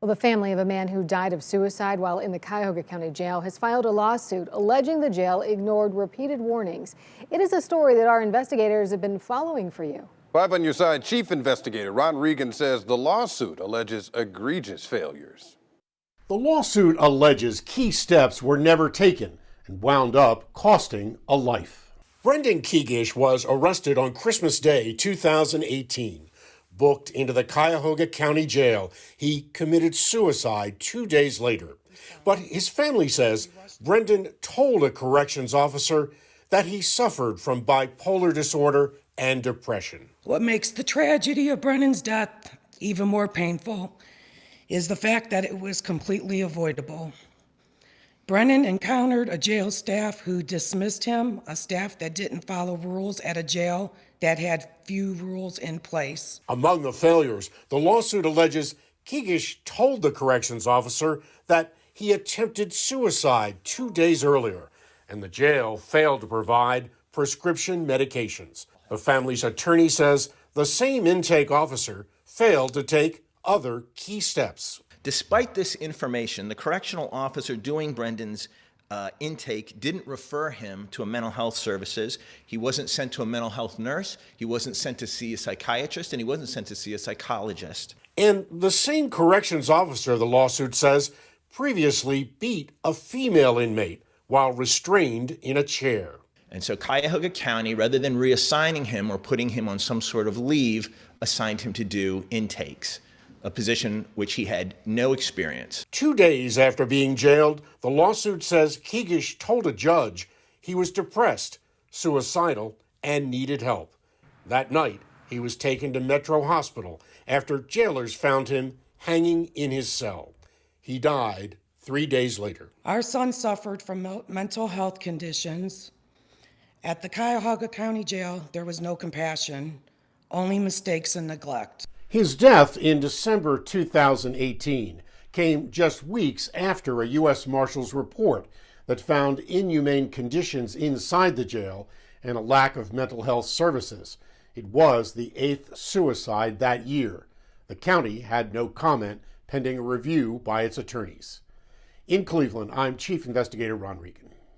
Well, the family of a man who died of suicide while in the Cuyahoga County jail has filed a lawsuit alleging the jail ignored repeated warnings. It is a story that our investigators have been following for you. Live on your side, Chief Investigator Ron Regan says the lawsuit alleges egregious failures. The lawsuit alleges key steps were never taken and wound up costing a life. Brendan KIEKISZ was arrested on Christmas Day 2018. Booked into the Cuyahoga County Jail, he committed suicide 2 days later. But his family says Brendan told a corrections officer that he suffered from bipolar disorder and depression. What makes the tragedy of Brendan's death even more painful is the fact that it was completely avoidable. Brendan encountered a jail staff who dismissed him, a staff that didn't follow rules at a jail that had few rules in place. Among the failures, the lawsuit alleges KIEKISZ told the corrections officer that he attempted suicide 2 days earlier, and the jail failed to provide prescription medications. The family's attorney says the same intake officer failed to take other key steps. Despite this information, the correctional officer doing Brendan's intake didn't refer him to a mental health services. He wasn't sent to a mental health nurse. He wasn't sent to see a psychiatrist, and he wasn't sent to see a psychologist. And the same corrections officer, the lawsuit says, previously beat a female inmate while restrained in a chair. And so Cuyahoga County, rather than reassigning him or putting him on some sort of leave, assigned him to do intakes, a position which he had no experience. 2 days after being jailed, the lawsuit says KIEKISZ told a judge he was depressed, suicidal, and needed help. That night, he was taken to Metro Hospital after jailers found him hanging in his cell. He died 3 days later. Our son suffered from mental health conditions. At the Cuyahoga County Jail, there was no compassion, only mistakes and neglect. His death in December 2018 came just weeks after a U.S. Marshal's report that found inhumane conditions inside the jail and a lack of mental health services. It was the 8th suicide that year. The county had no comment pending a review by its attorneys. In Cleveland, I'm Chief Investigator Ron Regan.